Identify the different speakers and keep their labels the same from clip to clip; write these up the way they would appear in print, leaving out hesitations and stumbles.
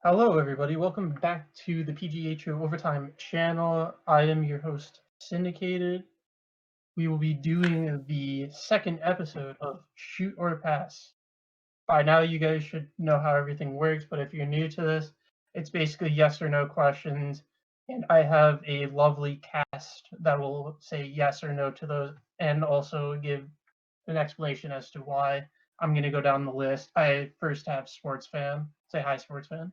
Speaker 1: Hello, everybody. Welcome back to the PGHO Overtime channel. I am your host, Syndicated. We will be doing the second episode of Shoot or Pass. By now, you guys should know how everything works, but if you're new to this, it's basically yes or no questions. And I have a lovely cast that will say yes or no to those and also give an explanation as to why. I'm going to go down the list. I first have Sportsfan. Say hi, Sportsfan.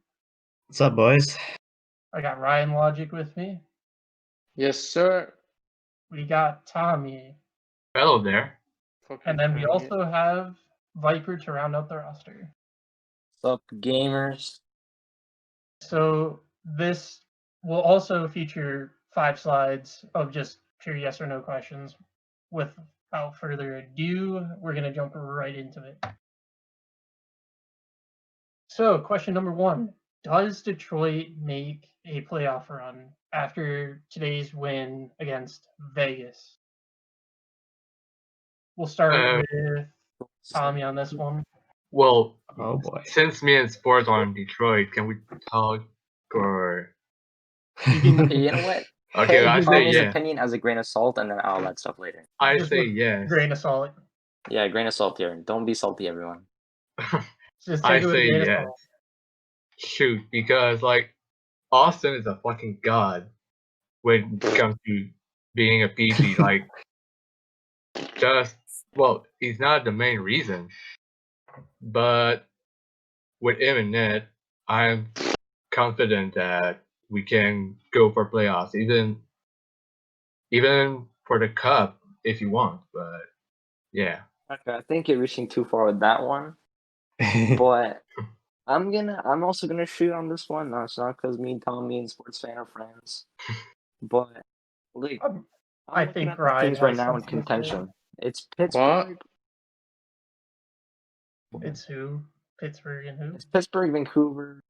Speaker 2: What's up, boys?
Speaker 1: I got Ryanlogic with me.
Speaker 3: Yes, sir.
Speaker 1: We got Tommy.
Speaker 4: Hello there.
Speaker 1: And then we also have Viper to round out the roster.
Speaker 3: What's up, gamers?
Speaker 1: So this will also feature 5 slides of just pure yes or no questions. Without further ado, we're going to jump right into it. So question number 1. Does Detroit make a playoff run after today's win against Vegas? We'll start with Tommy on this one.
Speaker 4: Well,
Speaker 2: Oh boy.
Speaker 4: since me and Sports are in Detroit, can we talk or?
Speaker 3: You know what?
Speaker 4: Okay,
Speaker 3: Take
Speaker 4: I say
Speaker 3: Tommy's
Speaker 4: yeah.
Speaker 3: opinion as a grain of salt, and then all that stuff later.
Speaker 4: I
Speaker 1: Just
Speaker 4: say
Speaker 1: with
Speaker 4: yes.
Speaker 1: Grain of salt.
Speaker 3: Yeah, grain of salt here. Don't be salty, everyone.
Speaker 1: Just
Speaker 4: I
Speaker 1: take it with a
Speaker 4: say
Speaker 1: grain of
Speaker 4: yes.
Speaker 1: salt.
Speaker 4: Shoot, because Austin is a fucking god when it comes to being a PG. He's not the main reason, but with him and Ned, I'm confident that we can go for playoffs, even for the cup if you want. But yeah,
Speaker 3: Okay, I think you're reaching too far with that one. But I'm also gonna shoot on this one. No, it's not because me, Tommy, and Sportsfan are friends. But like,
Speaker 1: I
Speaker 3: I'm looking
Speaker 1: think
Speaker 3: at the
Speaker 1: Ryan
Speaker 3: teams right
Speaker 1: has
Speaker 3: now in
Speaker 1: something to say.
Speaker 3: contention. It's Pittsburgh.
Speaker 1: It's who? Pittsburgh and who?
Speaker 3: It's Pittsburgh, Vancouver,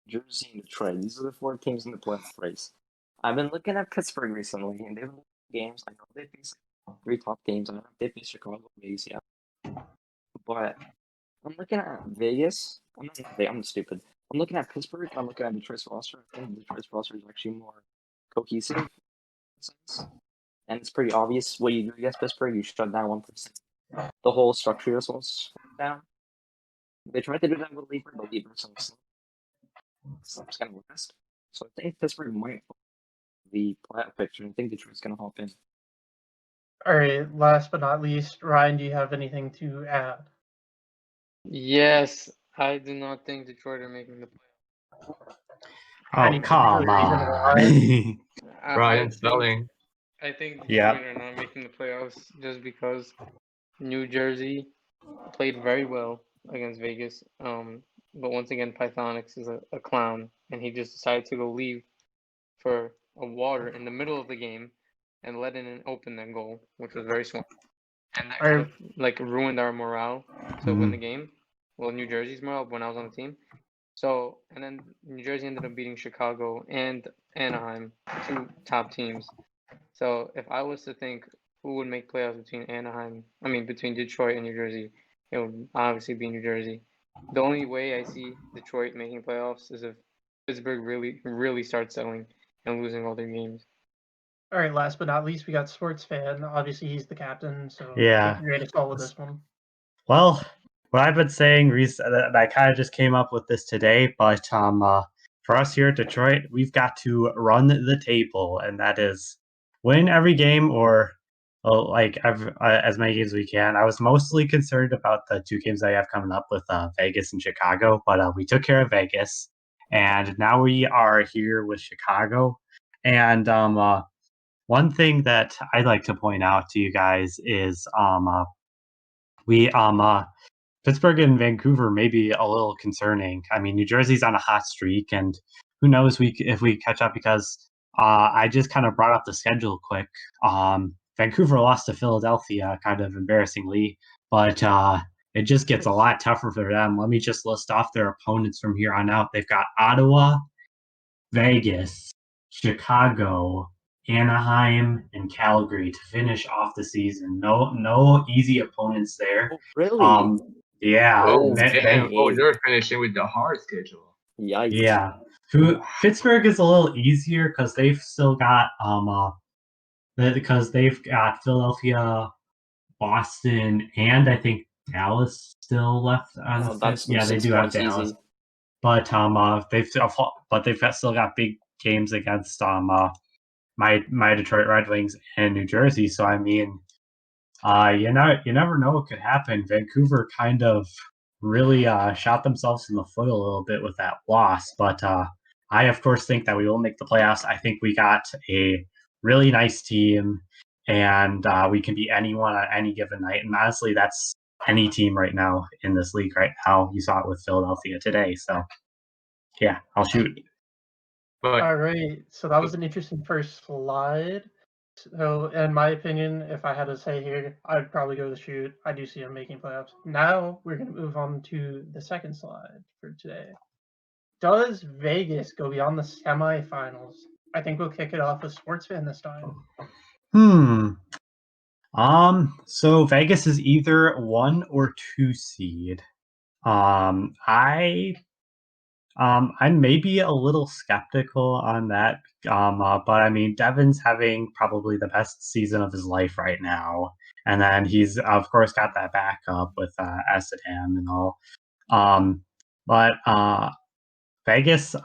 Speaker 3: Jersey, and Detroit. These are the 4 teams in the playoff race. I've been looking at Pittsburgh recently, and they've won games. I know they faced 3 top teams. I know they faced Chicago, Vegas, yeah. But I'm looking at Vegas. I'm stupid. I'm looking at Pittsburgh, and I'm looking at Detroit's roster. I think Detroit's roster is actually more cohesive in a sense. And it's pretty obvious what you do against Pittsburgh. You shut down 1%. The whole structure just goes down. They tried to do that with Lieber, but Lieber's on the slop's kind of last. So I think Pittsburgh might the playoff picture. I think Detroit's going to hop in.
Speaker 1: All right. Last but not least, Ryan, do you have anything to add?
Speaker 5: Yes, I do not think Detroit are making the playoffs.
Speaker 2: Oh, come on.
Speaker 4: Ryan Spelling.
Speaker 5: I think Detroit
Speaker 2: Yeah.
Speaker 5: are not making the playoffs just because New Jersey played very well against Vegas. But once again, Pythonics is a clown, and he just decided to go leave for a water in the middle of the game and let in an open that goal, which was very smart. And that kind of ruined our morale to win the game. Well, New Jersey's morale when I was on the team. So, and then New Jersey ended up beating Chicago and Anaheim, 2 top teams. So, if I was to think who would make playoffs between Detroit and New Jersey, it would obviously be New Jersey. The only way I see Detroit making playoffs is if Pittsburgh really starts selling and losing all their games.
Speaker 1: All right. Last but not least, we got Sportsfan. Obviously, he's the captain, so
Speaker 2: Yeah.
Speaker 1: take your greatest call with this one.
Speaker 2: Well, what I've been saying recently, I kind of just came up with this today, but for us here at Detroit, we've got to run the table, and that is win every game or as many games as we can. I was mostly concerned about the 2 games I have coming up with Vegas and Chicago, but we took care of Vegas, and now we are here with Chicago. And one thing that I'd like to point out to you guys is we Pittsburgh and Vancouver may be a little concerning. I mean, New Jersey's on a hot streak, and who knows if we catch up because I just kind of brought up the schedule quick. Vancouver lost to Philadelphia kind of embarrassingly, but it just gets a lot tougher for them. Let me just list off their opponents from here on out. They've got Ottawa, Vegas, Chicago, Anaheim, and Calgary to finish off the season. No easy opponents there.
Speaker 3: Oh, really?
Speaker 2: Yeah.
Speaker 4: Oh, damn. Oh, they're finishing with the hard schedule.
Speaker 3: Yikes.
Speaker 2: Yeah. Pittsburgh is a little easier because they've still got because they've got Philadelphia, Boston, and I think Dallas still left on the
Speaker 3: Oh, that's
Speaker 2: fifth. Yeah, they
Speaker 3: 6
Speaker 2: do have
Speaker 3: points
Speaker 2: Dallas,
Speaker 3: easy.
Speaker 2: but they've still got big games against my Detroit Red Wings and New Jersey. So I mean, you never know what could happen. Vancouver kind of really shot themselves in the foot a little bit with that loss, but I of course think that we will make the playoffs. I think we got a really nice team, and we can beat anyone on any given night. And honestly, that's any team right now in this league right now. You saw it with Philadelphia today. So yeah, I'll shoot.
Speaker 4: But
Speaker 1: All right, so that was an interesting first slide. So, in my opinion, if I had to say here, I'd probably go with the shoot. I do see him making playoffs. Now we're going to move on to the second slide for today. Does Vegas go beyond the semifinals? I think we'll kick it off with Sportsfan this time.
Speaker 2: So Vegas is either 1 or 2 seed. I'm maybe a little skeptical on that. But I mean, Devin's having probably the best season of his life right now, and then he's of course got that backup with Essedham and all. But Vegas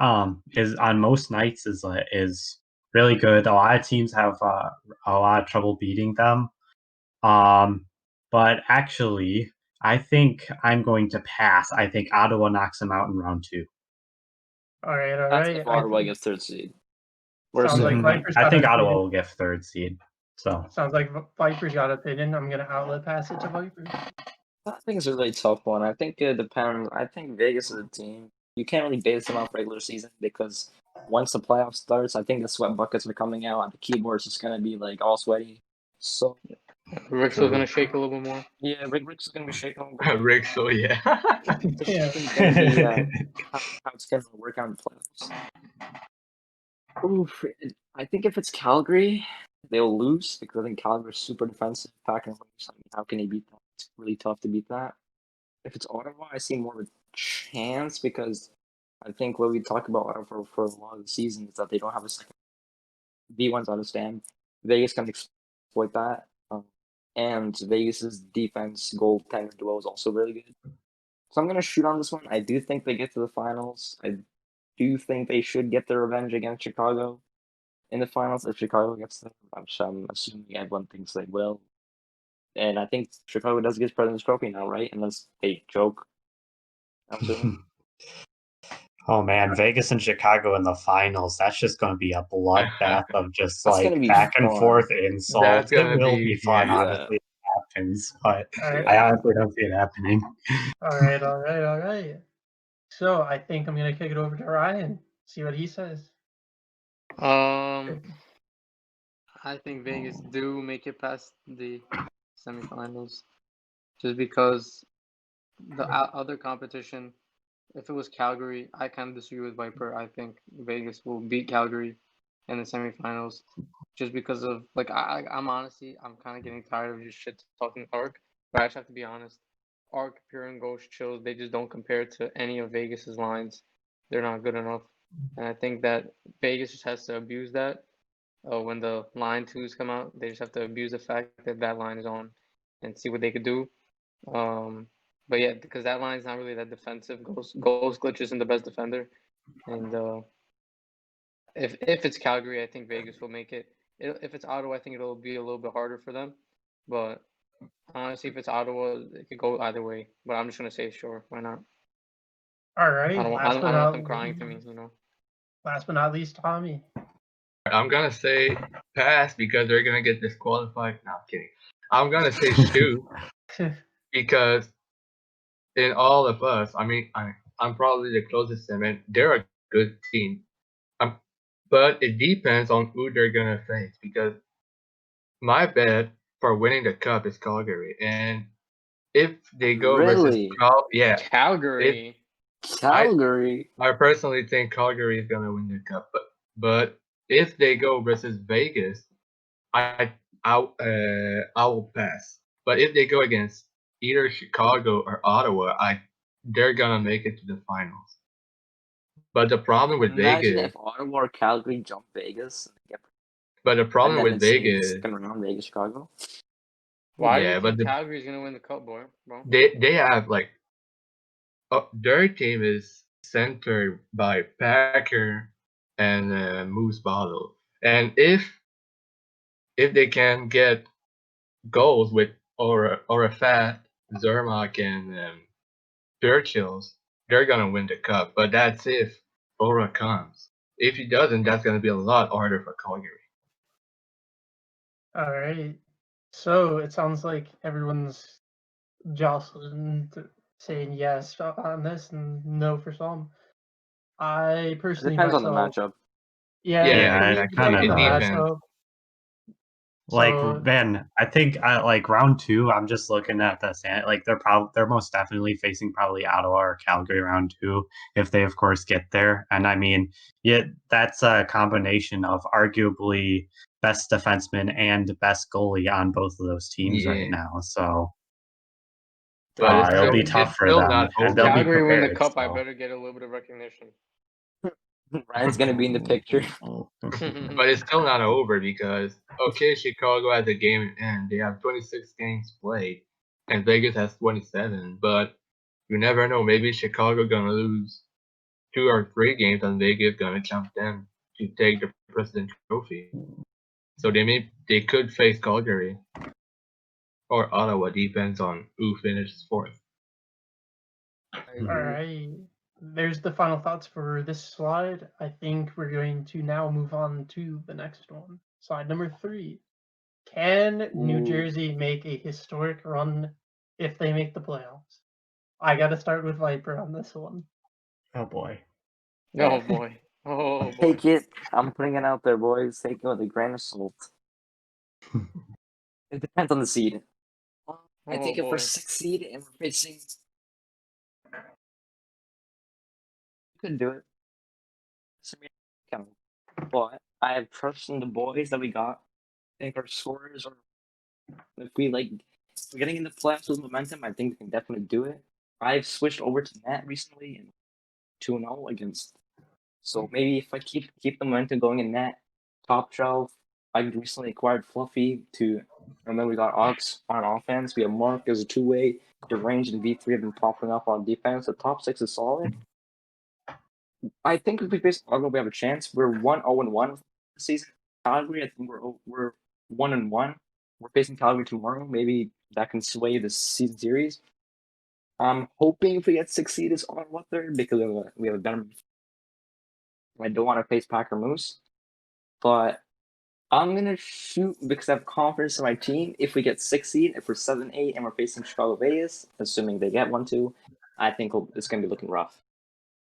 Speaker 2: is on most nights is really good. A lot of teams have a lot of trouble beating them. But actually, I think I'm going to pass. I think Ottawa knocks them out in round 2.
Speaker 1: All right, all
Speaker 3: That's
Speaker 1: right.
Speaker 3: if Ottawa gets 3rd seed. We're
Speaker 1: Sounds like
Speaker 3: saying
Speaker 1: Viper's
Speaker 2: I
Speaker 1: got
Speaker 2: think
Speaker 1: an
Speaker 2: Ottawa
Speaker 1: opinion.
Speaker 2: will get 3rd seed. So
Speaker 1: Sounds like Viper's got an opinion. I'm gonna outlet pass it to Viper.
Speaker 3: I think it's a really tough one. I think it depends. I think Vegas is a team. You can't really base them off regular season because once the playoff starts, I think the sweat buckets are coming out. The keyboard's just gonna be like all sweaty. So
Speaker 5: Rick's still gonna shake a little bit more.
Speaker 3: yeah, Rick's gonna be shaking.
Speaker 4: Rick, so yeah.
Speaker 3: The
Speaker 1: Yeah.
Speaker 3: shaking's gonna be how it's gonna work out in the playoffs. Oof, I think if it's Calgary, they'll lose because I think Calgary's super defensive, pack and race. I mean, how can he beat that? It's really tough to beat that. If it's Ottawa, I see more of a chance because I think what we talk about Ottawa for a lot of the season is that they don't have a second D1's out of stand. Vegas can exploit that. And Vegas's defense goaltender duo is also really good. So I'm gonna shoot on this one. I do think they get to the finals. I do think they should get their revenge against Chicago in the finals if Chicago gets there. I'm assuming everyone thinks they will. And I think Chicago does get President's Trophy now, right? Unless they joke. I'm assuming.
Speaker 2: oh man, Vegas and Chicago in the finals. That's just going to be a bloodbath of just
Speaker 3: That's
Speaker 2: like
Speaker 3: gonna be
Speaker 2: back and
Speaker 3: fun.
Speaker 2: forth insults.
Speaker 4: That's
Speaker 2: It
Speaker 4: gonna
Speaker 2: will
Speaker 4: be
Speaker 2: be fun,
Speaker 4: yeah.
Speaker 2: honestly. If it happens, but
Speaker 1: All right.
Speaker 2: I honestly don't see it happening.
Speaker 1: All right, all right, all right. So I think I'm gonna kick it over to Ryan. See what he says.
Speaker 5: I think Vegas do make it past the semifinals, just because the other competition. If it was Calgary, I kind of disagree with Viper. I think Vegas will beat Calgary in the semifinals, just because of like I'm honestly I'm kind of getting tired of just shit talking Arc, but I just have to be honest. Arc, Pure, and Ghost Chills, they just don't compare to any of Vegas's lines. They're not good enough, and I think that Vegas just has to abuse that. When the line twos come out, they just have to abuse the fact that that line is on, and see what they could do. But yeah, because that line is not really that defensive. Ghost Glitch isn't the best defender, and if it's Calgary, I think Vegas will make it. If it's Ottawa, I think it'll be a little bit harder for them. But honestly, if it's Ottawa, it could go either way. But I'm just gonna say sure. Why not?
Speaker 1: All right.
Speaker 5: I don't want them crying for me, you know.
Speaker 1: Last but not least, Tommy.
Speaker 4: I'm gonna say pass because they're gonna get disqualified. No, I'm kidding. I'm gonna say shoot because in all of us, I'm probably the closest to them, and they're a good team. But it depends on who they're gonna face because my bet for winning the cup is Calgary, and if they go versus
Speaker 3: Really?
Speaker 4: yeah,
Speaker 5: Calgary.
Speaker 3: Calgary.
Speaker 4: I personally think Calgary is gonna win the cup, but if they go versus Vegas, I will pass. But if they go against either Chicago or Ottawa, they're gonna make it to the finals. But the problem with
Speaker 3: Imagine
Speaker 4: Vegas,
Speaker 3: if Ottawa or Calgary jump Vegas,
Speaker 4: but the
Speaker 3: and
Speaker 4: problem
Speaker 3: then
Speaker 4: with
Speaker 3: it's in the
Speaker 4: Vegas,
Speaker 3: second round, Vegas, Chicago.
Speaker 5: Why do
Speaker 4: yeah,
Speaker 5: you
Speaker 4: but
Speaker 5: think Calgary's gonna win the cup, bro?
Speaker 4: they have like their team is centered by Packer and Moose Bottle, and if they can get goals with or a fat Zermak and Churchill's, they're gonna win the cup. But that's if Aura comes. If he doesn't, that's gonna be a lot harder for Calgary.
Speaker 1: All right. So it sounds like everyone's jostling, saying yes on this and no for some. I
Speaker 3: It
Speaker 1: personally
Speaker 3: depends on the
Speaker 1: myself,
Speaker 3: matchup.
Speaker 1: yeah,
Speaker 2: Yeah,
Speaker 1: it
Speaker 2: it
Speaker 1: depends
Speaker 2: kind
Speaker 1: on
Speaker 2: of
Speaker 1: the
Speaker 2: does.
Speaker 4: depends.
Speaker 1: matchup.
Speaker 2: Like
Speaker 1: So
Speaker 2: Ben, I think like round 2. I'm just looking at the like they're most definitely facing probably Ottawa or Calgary round 2 if they of course get there. And I mean, yeah, that's a combination of arguably best defenseman and best goalie on both of those teams right
Speaker 4: Yeah,
Speaker 2: now. So
Speaker 4: but
Speaker 2: it'll be tough
Speaker 4: it's
Speaker 2: for
Speaker 4: still
Speaker 2: them,
Speaker 4: not
Speaker 2: and
Speaker 5: If
Speaker 2: they'll
Speaker 4: over.
Speaker 2: be
Speaker 5: Calgary win the
Speaker 2: prepared.
Speaker 5: cup, I
Speaker 2: So.
Speaker 5: better get a little bit of recognition.
Speaker 3: Ryan's gonna be in the picture.
Speaker 4: But it's still not over because okay, Chicago has a game and they have 26 games played, and Vegas has 27. But you never know. Maybe Chicago gonna lose 2 or 3 games, and Vegas gonna jump them to take the President Trophy. So they could face Calgary or Ottawa, depends on who finishes fourth.
Speaker 1: all right, there's the final thoughts for this slide. I think we're going to now move on to the next one. Slide number 3. Can New
Speaker 3: Ooh.
Speaker 1: Jersey make a historic run if they make the playoffs? I got to start with Viper on this one.
Speaker 2: Oh boy.
Speaker 5: Oh boy. Oh boy.
Speaker 3: Take it. I'm putting it out there, boys. Take it with a grain of salt. It depends on the seed. I think if we're
Speaker 5: boy.
Speaker 3: 6th seed and we're facing, we could do it. But I have trust in the boys that we got. I think our scorers are. If we're getting into playoffs with momentum, I think we can definitely do it. I've switched over to net recently and 2-0 against. So maybe if I keep the momentum going in net, top shelf. I recently acquired Fluffy and then we got Ox on offense. We have Mark as a 2-way. Deranged and V3 have been popping up on defense. The top 6 is solid. I think if we face Argo, we have a chance. We're 1-0-1 this season. Calgary, I think we're 1-1. We're facing Calgary tomorrow. Maybe that can sway the season series. I'm hoping if we get 6th seed is Ottawa third because we have a better. I don't want to face Packer Moose, but I'm gonna shoot because I have confidence in my team. If we get 6th seed, if we're 7-8 and we're facing Chicago Vegas, assuming they get 1-2, I think it's gonna be looking rough.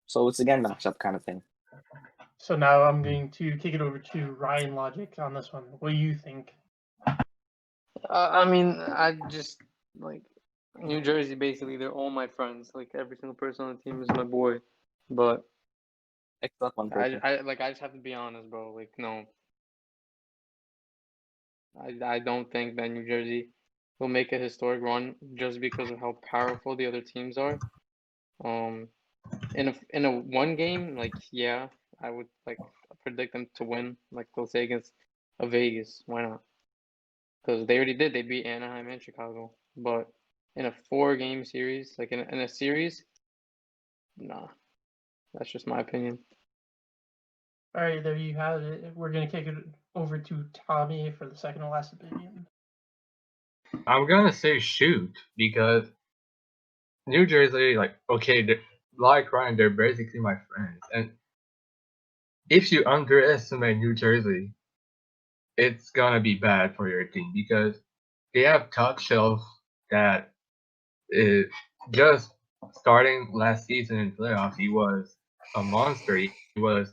Speaker 3: So it's again matchup kind of thing.
Speaker 1: So now I'm going to kick it over to Ryanlogic on this one. What do you think?
Speaker 5: I mean, I just like New Jersey. Basically, they're all my friends. Like every single person on the team is my boy. But
Speaker 3: Except one person.
Speaker 5: I just have to be honest, bro. Like no, I don't think that New Jersey will make a historic run just because of how powerful the other teams are. In a one game, like yeah, I would like predict them to win. Like they'll say against a Vegas. Why not? Because they already did. They beat Anaheim and Chicago. But in a 4-game series, like in a series, nah. That's just my opinion.
Speaker 1: All right, there you have it. We're going to kick it over to Tommy for the second and last opinion.
Speaker 4: I'm gonna say shoot because New Jersey, like okay, like Ryan, they're basically my friends, and if you underestimate New Jersey, it's gonna be bad for your team because they have top shelf that is just starting last season in playoffs. He was a monster. He was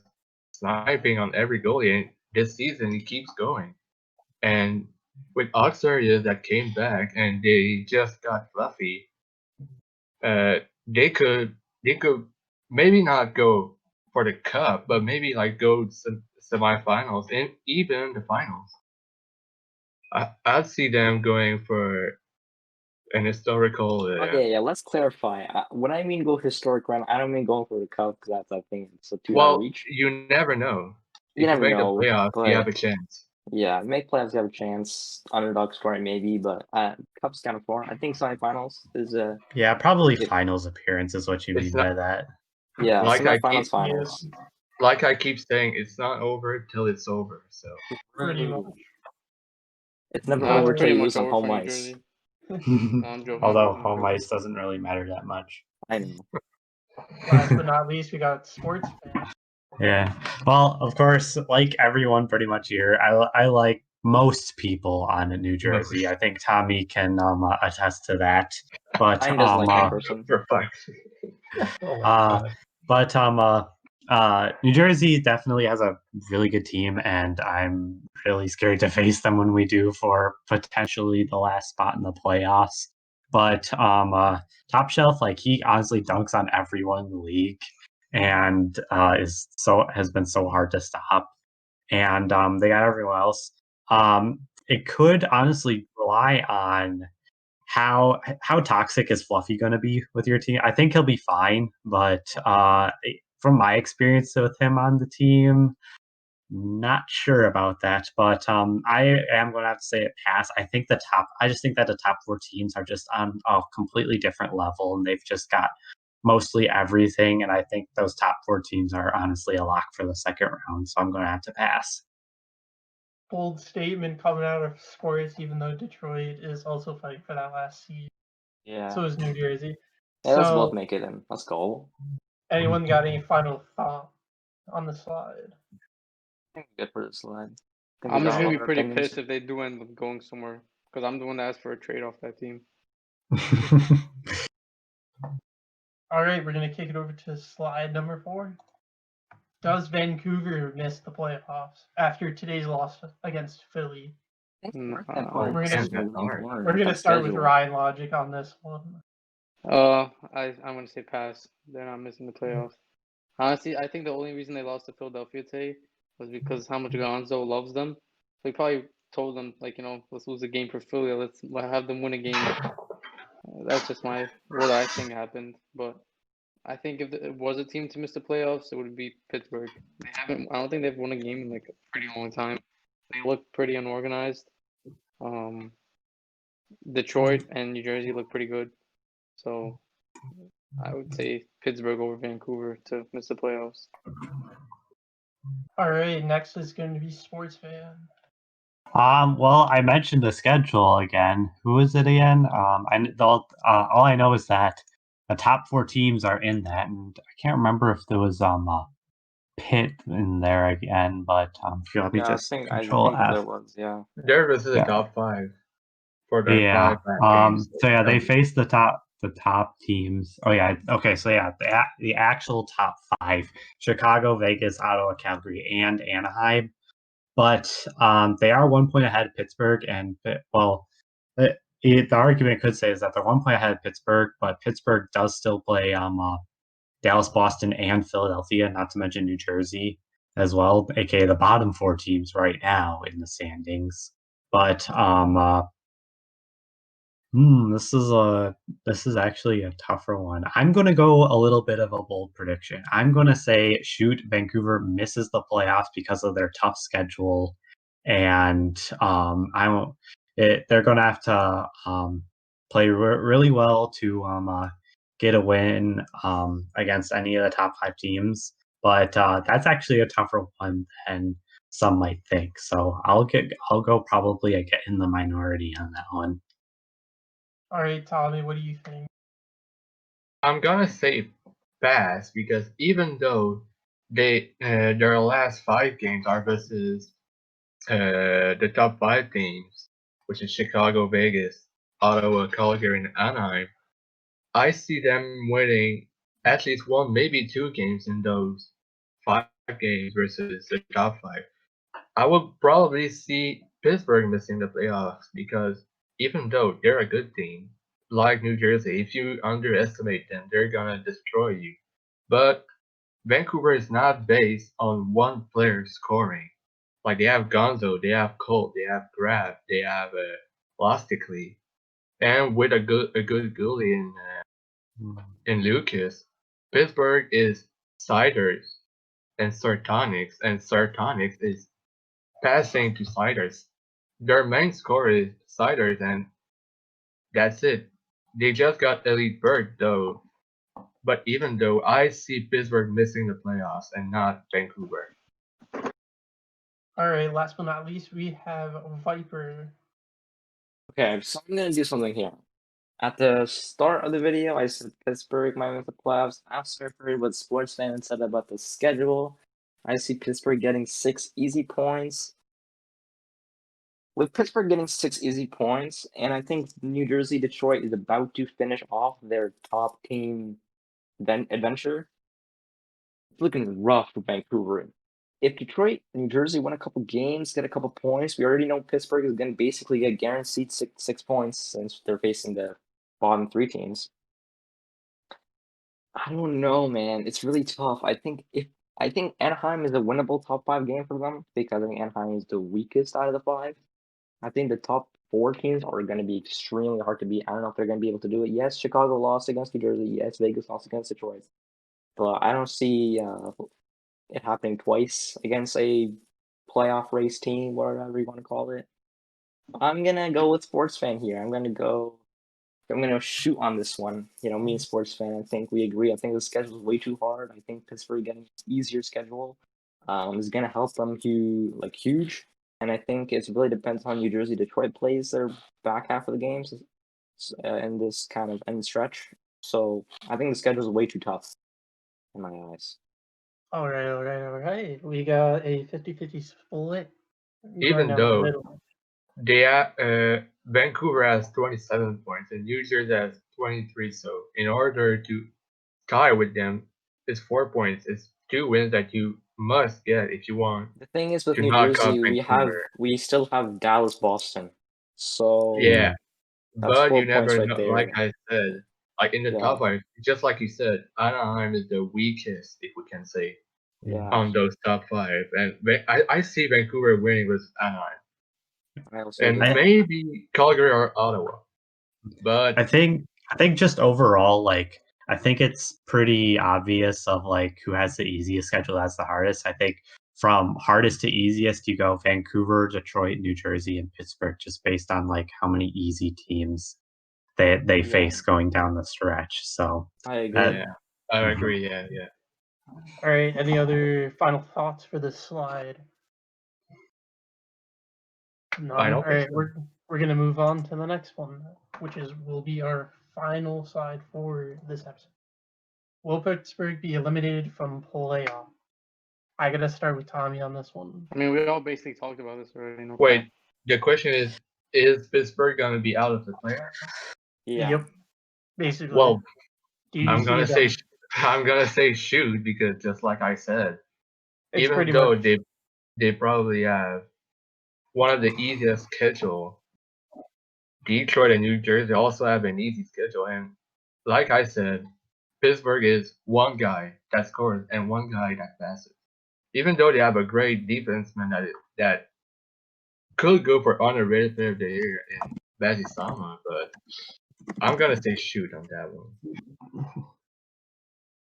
Speaker 4: sniping on every goalie, and this season he keeps going. And with Auxiliaries that came back and they just got Fluffy, they could maybe not go for the cup, but maybe like go semifinals and even the finals. I'd see them going for an historical.
Speaker 3: Okay, yeah. Let's clarify. When I mean go historic run, I don't mean going for the cup because that's I think it's too out of
Speaker 4: Well,
Speaker 3: reach.
Speaker 4: you never know.
Speaker 3: You
Speaker 4: If
Speaker 3: never
Speaker 4: you make
Speaker 3: know,
Speaker 4: the playoffs, you have
Speaker 3: but
Speaker 4: a chance.
Speaker 3: yeah, make playoffs, you have a chance. Underdog story maybe, but cup's kind of far. I think semifinals is
Speaker 2: Yeah, probably
Speaker 3: Yeah.
Speaker 2: finals appearance is what you
Speaker 4: It's
Speaker 2: mean by that.
Speaker 3: yeah,
Speaker 4: Like I
Speaker 3: semifinals,
Speaker 4: keep-
Speaker 3: finals.
Speaker 4: Like I keep saying, it's not over till it's over. So
Speaker 1: Pretty much.
Speaker 3: It's never
Speaker 5: No,
Speaker 3: over
Speaker 5: it's
Speaker 3: till
Speaker 5: pretty
Speaker 3: you
Speaker 5: much
Speaker 3: lose on
Speaker 5: over for
Speaker 3: home
Speaker 5: New
Speaker 3: ice.
Speaker 5: Jersey. No, I'm joking.
Speaker 2: Although
Speaker 5: I'm
Speaker 2: home
Speaker 5: joking.
Speaker 2: ice doesn't really matter that much.
Speaker 3: I know.
Speaker 1: Last but not least, we got Sportsfan.
Speaker 2: Yeah. Well, of course, like everyone pretty much here, I like most people on New Jersey. I think Tommy can attest to that. But
Speaker 3: Ryan doesn't like that person.
Speaker 4: for fuck's sake. Oh my God.
Speaker 2: New Jersey definitely has a really good team, and I'm really scared to face them when we do for potentially the last spot in the playoffs. But Top Shelf, like he honestly dunks on everyone in the league, and has been so hard to stop. And they got everyone else. It could honestly rely on how toxic is Fluffy going to be with your team? I think he'll be fine, but from my experience with him on the team, not sure about that. But I am going to have to say it pass. I just think that the top four teams are just on a completely different level, and they've just got mostly everything. And I think those top four teams are honestly a lock for the second round. So I'm going to have to pass.
Speaker 1: Bold statement coming out of sports, even though Detroit is also fighting for that last seed.
Speaker 3: Yeah.
Speaker 1: So is New Jersey.
Speaker 3: Yeah, let's both
Speaker 1: So,
Speaker 3: make it in. Let's go.
Speaker 1: anyone got any final thought on the slide?
Speaker 3: I think we're good for this slide. I think we
Speaker 5: I'm
Speaker 3: got
Speaker 5: just
Speaker 3: all
Speaker 5: gonna be
Speaker 3: our
Speaker 5: pretty
Speaker 3: opinions.
Speaker 5: pissed if they do end up going somewhere, because I'm the one that asked for a trade off that team.
Speaker 1: All right, we're going to kick it over to slide number 4. Does Vancouver miss the playoffs after today's loss against Philly?
Speaker 5: Mm,
Speaker 1: We're gonna start with Ryanlogic on this one.
Speaker 5: I'm gonna say pass. They're not missing the playoffs. Honestly, I think the only reason they lost to Philadelphia today was because how much Gonzo loves them. So he probably told them, like, let's lose a game for Philly. Let's have them win a game. That's just what I think happened. But I think if it was a team to miss the playoffs, it would be Pittsburgh. I don't think they've won a game in like a pretty long time. They look pretty unorganized. Detroit and New Jersey look pretty good. So I would say Pittsburgh over Vancouver to miss the playoffs.
Speaker 1: All right, next is going to be Sportsfan.
Speaker 2: Well, I mentioned the schedule again. Who is it again? All I know is that the top four teams are in that, and I can't remember if there was Pitt in there again. But if you let me
Speaker 3: Yeah,
Speaker 2: just
Speaker 3: I think
Speaker 2: control F.
Speaker 3: there was, yeah.
Speaker 4: There was the
Speaker 2: Yeah.
Speaker 4: top 5 for the
Speaker 2: Yeah.
Speaker 4: 5 games.
Speaker 2: So yeah, they faced the top teams. Oh yeah. Okay. So yeah, the actual top 5: Chicago, Vegas, Ottawa, Calgary, and Anaheim. But they are 1 point ahead of Pittsburgh, and the argument could say is that they're 1 point ahead of Pittsburgh, but Pittsburgh does still play Dallas, Boston, and Philadelphia, not to mention New Jersey as well, aka the bottom 4 teams right now in the standings. But this is actually a tougher one. I'm gonna go a little bit of a bold prediction. I'm gonna say Vancouver misses the playoffs because of their tough schedule, and they're gonna have to play really well to get a win against any of the top 5 teams. But that's actually a tougher one than some might think. So I'll go probably in the minority on that one.
Speaker 1: All right, Tommy, what do you think?
Speaker 4: I'm gonna say pass because even though their last 5 games are versus the top 5 teams, which is Chicago, Vegas, Ottawa, Calgary, and Anaheim, I see them winning at least 1, maybe 2 games in those 5 games versus the top 5. I would probably see Pittsburgh missing the playoffs because even though they're a good team, like New Jersey, if you underestimate them, they're gonna destroy you. But Vancouver is not based on one player scoring. Like they have Gonzo, they have Colt, they have Grab, they have Lostically. and with a good goalie in Lucas, Pittsburgh is Ciders and Sartonics, and Sartonics is passing to Ciders. Their main scorer is Ciders, and that's it. They just got Elite Bird though. But even though I see Pittsburgh missing the playoffs and not Vancouver.
Speaker 1: All right, last but not least, we have Viper.
Speaker 3: Okay, so I'm gonna do something here. At the start of the video, I said Pittsburgh might make the playoffs. After I heard what Sportsfan said about the schedule, I see Pittsburgh getting 6 easy points. With Pittsburgh getting 6 easy points, and I think New Jersey, Detroit is about to finish off their top team adventure, it's looking rough for Vancouver. If Detroit and New Jersey win a couple games, get a couple points, we already know Pittsburgh is going to basically get guaranteed six points since they're facing the bottom 3 teams. I don't know, man. It's really tough. I think Anaheim is a winnable top 5 game for them because I think Anaheim is the weakest out of the 5. I think the top 4 teams are going to be extremely hard to beat. I don't know if they're going to be able to do it. Yes, Chicago lost against New Jersey. Yes, Vegas lost against Detroit. But I don't see it happening twice against a playoff race team, whatever you want to call it. I'm going to go with Sportsfan here. I'm going to shoot on this one. You know, me and Sportsfan, I think we agree. I think the schedule is way too hard. I think Pittsburgh getting an easier schedule is going to help them huge. And I think it really depends on New Jersey. Detroit plays their back half of the games in this kind of end stretch. So I think the schedule is way too tough in my eyes.
Speaker 1: All right. We got a 50-50 split.
Speaker 4: Even
Speaker 1: going down the
Speaker 4: though
Speaker 1: middle.
Speaker 4: Vancouver has 27 points and New Jersey has 23, so in order to tie with them, it's 4 points. It's 2 wins that you must get if you want.
Speaker 3: The thing is with
Speaker 4: to
Speaker 3: New
Speaker 4: knock
Speaker 3: Jersey,
Speaker 4: off
Speaker 3: we still have Dallas, Boston. So
Speaker 4: Yeah,
Speaker 3: that's
Speaker 4: but
Speaker 3: 4
Speaker 4: you never
Speaker 3: points right
Speaker 4: know.
Speaker 3: there.
Speaker 4: Like I said, like in the
Speaker 3: Yeah.
Speaker 4: top 5, just like you said, Anaheim is the weakest, if we can say,
Speaker 3: Yeah.
Speaker 4: on those top 5, and I see Vancouver winning with Anaheim,
Speaker 3: I also
Speaker 4: and
Speaker 3: agree.
Speaker 4: maybe Calgary or Ottawa. But
Speaker 2: I think just overall, like, I think it's pretty obvious of like who has the easiest schedule, has the hardest. I think from hardest to easiest, you go Vancouver, Detroit, New Jersey, and Pittsburgh, just based on like how many easy teams they face going down the stretch. So
Speaker 3: I agree.
Speaker 4: yeah, I agree. Yeah.
Speaker 1: All right. Any other final thoughts for this slide? None.
Speaker 4: I don't
Speaker 1: All right.
Speaker 4: think
Speaker 1: We're gonna move on to the next one, which will be our final slide for this episode. Will Pittsburgh be eliminated from playoff? I gotta start with Tommy on this one.
Speaker 5: I mean, we all basically talked about this already. No
Speaker 4: Wait, the question is Pittsburgh going to be out of the playoffs?
Speaker 3: Yeah.
Speaker 1: Yep. Basically.
Speaker 4: Well,
Speaker 1: Do you
Speaker 4: I'm gonna
Speaker 1: see
Speaker 4: say
Speaker 1: them?
Speaker 4: I'm gonna say shoot, because just like I said,
Speaker 1: It's
Speaker 4: even
Speaker 1: pretty
Speaker 4: though
Speaker 1: much
Speaker 4: they probably have one of the easiest schedule, Detroit and New Jersey also have an easy schedule, and like I said, Pittsburgh is one guy that scores and one guy that passes. Even though they have a great defenseman that could go for underrated player of the year in Bazisama, but I'm gonna say shoot on that one.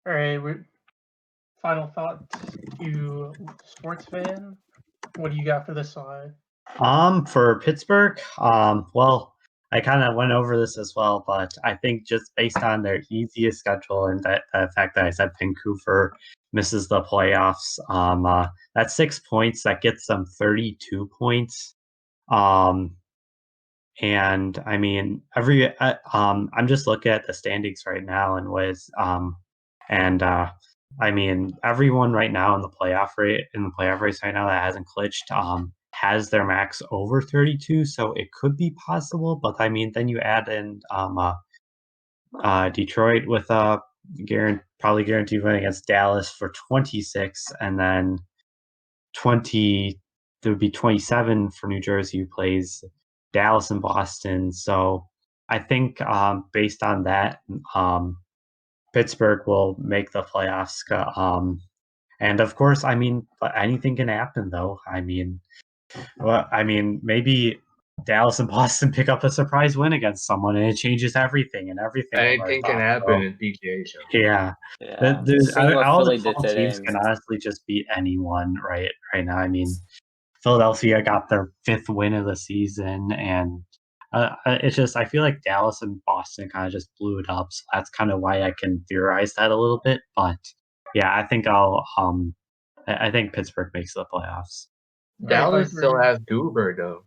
Speaker 1: all right. Final thoughts to Sportsfan. What do you got for this slide?
Speaker 2: For Pittsburgh, well, I kind of went over this as well, but I think just based on their easiest schedule and the fact that I said Vancouver misses the playoffs, that's 6 points. That gets them 32 points. And I mean, I'm just looking at the standings right now and I mean, everyone right now in the playoff race right now that hasn't clinched, has their max over 32, so it could be possible. But I mean, then you add in Detroit with a probably guaranteed win against Dallas for 26, and then there would be 27 for New Jersey, who plays Dallas and Boston. So I think based on that, Pittsburgh will make the playoffs. And of course, I mean, but anything can happen, though. I mean, maybe Dallas and Boston pick up a surprise win against someone, and it changes everything and everything. of our
Speaker 4: Anything can
Speaker 2: thoughts.
Speaker 4: happen in PGA show.
Speaker 2: Yeah.
Speaker 3: Yeah, seeing what
Speaker 2: All the
Speaker 3: Philly did
Speaker 2: 12
Speaker 3: today.
Speaker 2: teams can honestly just beat anyone right now. I mean, Philadelphia got their 5th win of the season, and it's just I feel like Dallas and Boston kind of just blew it up. So that's kind of why I can theorize that a little bit. But yeah, I think I think Pittsburgh makes the playoffs.
Speaker 4: Dallas still
Speaker 1: Viper.
Speaker 4: has Goober though.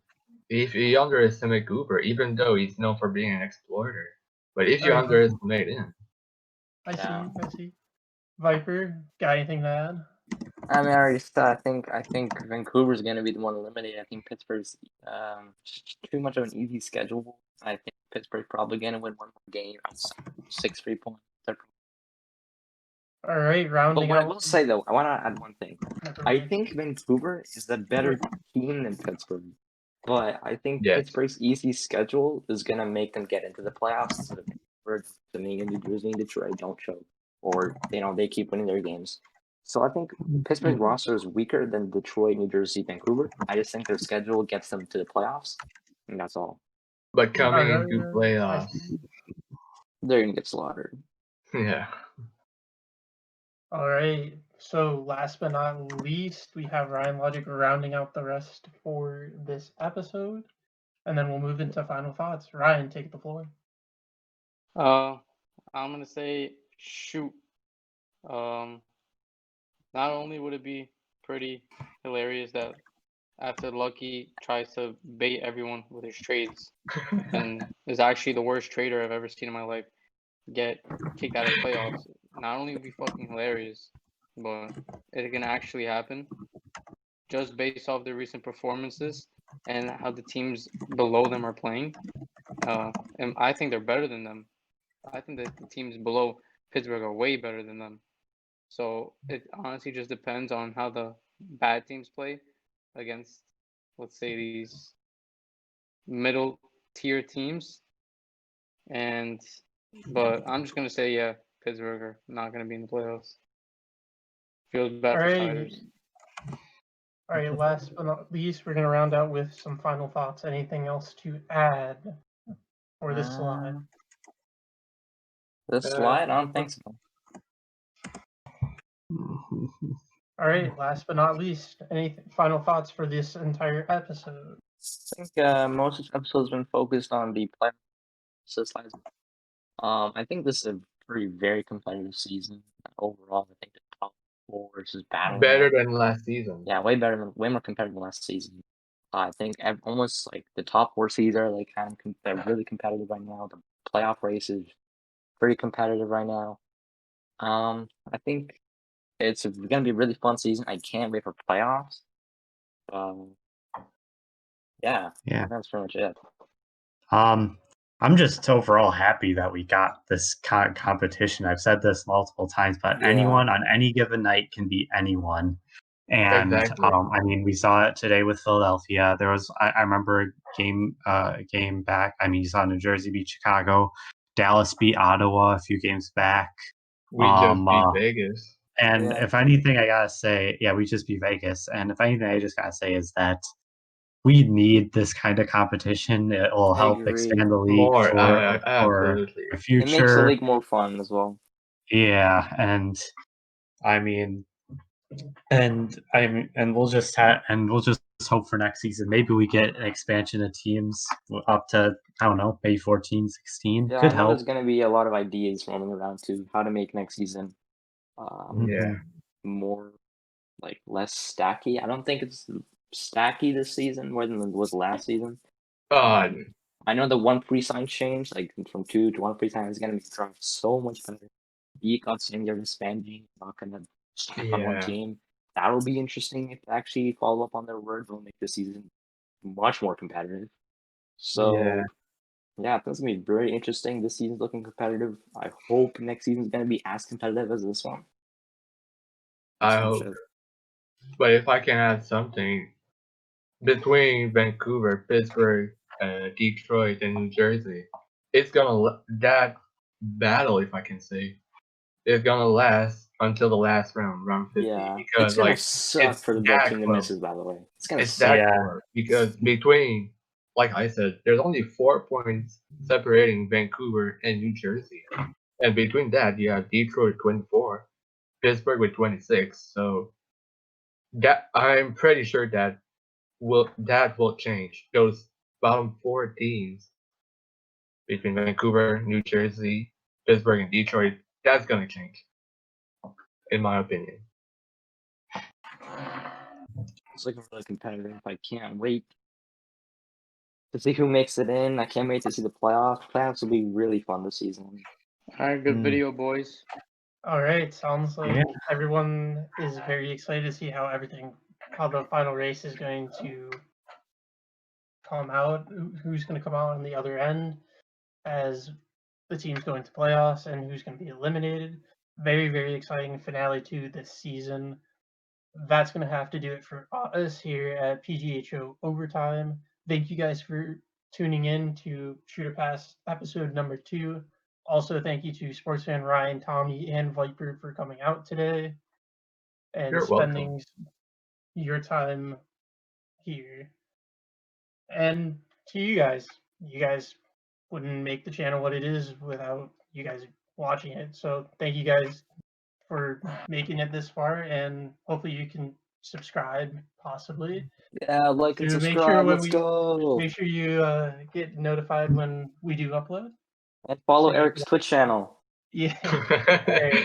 Speaker 4: If you underestimate Goober, even though he's known for being an exploiter, but if you
Speaker 1: Alright.
Speaker 4: underestimate him,
Speaker 1: I
Speaker 3: Yeah.
Speaker 1: see. Viper, got anything to add?
Speaker 3: I mean, I already said. I think Vancouver's going to be the one eliminated. I think Pittsburgh's too much of an easy schedule. I think Pittsburgh's probably going to win one more game. 6 3 points.
Speaker 1: All right,
Speaker 3: But
Speaker 1: rounding
Speaker 3: what I
Speaker 1: out.
Speaker 3: will say though, I want to add one thing.
Speaker 1: Never
Speaker 3: I
Speaker 1: mind.
Speaker 3: think Vancouver is the better team than Pittsburgh, but I think
Speaker 4: Yes.
Speaker 3: Pittsburgh's easy schedule is going to make them get into the playoffs. So that Vancouver, the New Jersey, and Detroit don't choke, or they keep winning their games. So I think Pittsburgh's roster is weaker than Detroit, New Jersey, Vancouver. I just think their schedule gets them to the playoffs, and that's all.
Speaker 4: but coming
Speaker 1: Alright,
Speaker 4: into
Speaker 1: I
Speaker 4: playoffs,
Speaker 1: see.
Speaker 3: They're gonna get slaughtered.
Speaker 4: yeah.
Speaker 1: All right. So last but not least, we have Ryanlogic rounding out the rest for this episode, and then we'll move into final thoughts. Ryan, take the floor.
Speaker 5: I'm gonna say shoot. Not only would it be pretty hilarious that after Lucky tries to bait everyone with his trades and is actually the worst trader I've ever seen in my life get kicked out of playoffs. Not only would it be fucking hilarious, but it can actually happen just based off their recent performances and how the teams below them are playing. And I think they're better than them. I think that the teams below Pittsburgh are way better than them. So it honestly just depends on how the bad teams play against, let's say, these middle tier teams. But I'm just gonna say, yeah, Pittsburgh are not gonna be in the playoffs. Feels bad for Siders.
Speaker 1: All right. Last but not least, we're gonna round out with some final thoughts. Anything else to add for this slide?
Speaker 3: The slide, I don't think so.
Speaker 1: All right. Last but not least, any final thoughts for this entire episode?
Speaker 3: I think most of this episode has been focused on the playoffs. I think this is a very competitive season overall. I think the top 4 is battling.
Speaker 4: Better than last season.
Speaker 3: Yeah, way more competitive than last season. I think almost like the top 4 seeds are like they're really competitive right now. The playoff race is pretty competitive right now. I think it's gonna be a really fun season. I can't wait for playoffs. Yeah, that's pretty much it.
Speaker 2: I'm just overall happy that we got this competition. I've said this multiple times, but anyone on any given night can beat anyone. And
Speaker 4: Exactly.
Speaker 2: I mean, we saw it today with Philadelphia. There was, I remember a game back. I mean, you saw New Jersey beat Chicago, Dallas beat Ottawa a few games back.
Speaker 4: We just beat Vegas.
Speaker 2: And if anything, I gotta say, we just beat Vegas. And if anything, I just gotta say is that we need this kind of competition. It will help expand the league for the future.
Speaker 3: It makes the league more fun as well.
Speaker 2: Yeah, and I mean, and we'll just hope for next season. Maybe we get an expansion of teams up to, I don't know, maybe 14, 16.
Speaker 3: Yeah,
Speaker 2: Could
Speaker 3: I know
Speaker 2: help.
Speaker 3: there's gonna be a lot of ideas roaming around too. How to make next season more like less stacky. I don't think it's stacky this season more than it was last season. I know the 1 free sign change, like from 2 to 1 free sign, is gonna make the draft so much better. You got saying they're expanding, not gonna stick on one team. That'll be interesting if they actually follow up on their word. They'll make the season much more competitive. So yeah, that's gonna be very interesting. This season's looking competitive. I hope next season's gonna be as competitive as this one.
Speaker 4: I hope. But if I can add something, between Vancouver, Pittsburgh, Detroit, and New Jersey, it's gonna that battle, if I can say, is gonna last until the last round 50.
Speaker 3: Yeah,
Speaker 4: because
Speaker 3: it's gonna suck for the team that misses. By the way, it's gonna suck.
Speaker 4: Because between like I said, there's only 4 points separating Vancouver and New Jersey, and between that you have Detroit 24, Pittsburgh with 26. So that I'm pretty sure that will change. Those bottom 4 teams between Vancouver, New Jersey, Pittsburgh, and Detroit, that's gonna change, in my opinion.
Speaker 3: It's looking really competitive. I can't wait to see who makes it in. I can't wait to see the playoffs. Playoffs will be really fun this season.
Speaker 5: All right, good video, boys.
Speaker 1: All right, sounds like
Speaker 2: Yeah.
Speaker 1: everyone is very excited to see how the final race is going to come out, who's going to come out on the other end as the teams go into playoffs and who's going to be eliminated. Very, very exciting finale to this season. That's going to have to do it for us here at PGHO Overtime. Thank you guys for tuning in to Shooter Pass episode number 2. Also, thank you to Sportsfan Ryan, Tommy, and Viper for coming out today and
Speaker 4: You're
Speaker 1: spending your time here. And to you guys wouldn't make the channel what it is without you guys watching it. So thank you guys for making it this far, and hopefully you can subscribe possibly.
Speaker 3: Yeah, like and
Speaker 1: To make
Speaker 3: subscribe.
Speaker 1: sure
Speaker 3: Let's go.
Speaker 1: Make sure you get notified when we do upload.
Speaker 3: And follow
Speaker 1: So you
Speaker 3: Eric's
Speaker 1: can-
Speaker 3: Twitch channel.
Speaker 1: Yeah. Right.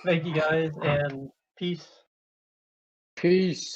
Speaker 1: Thank you guys, and peace.
Speaker 5: Peace.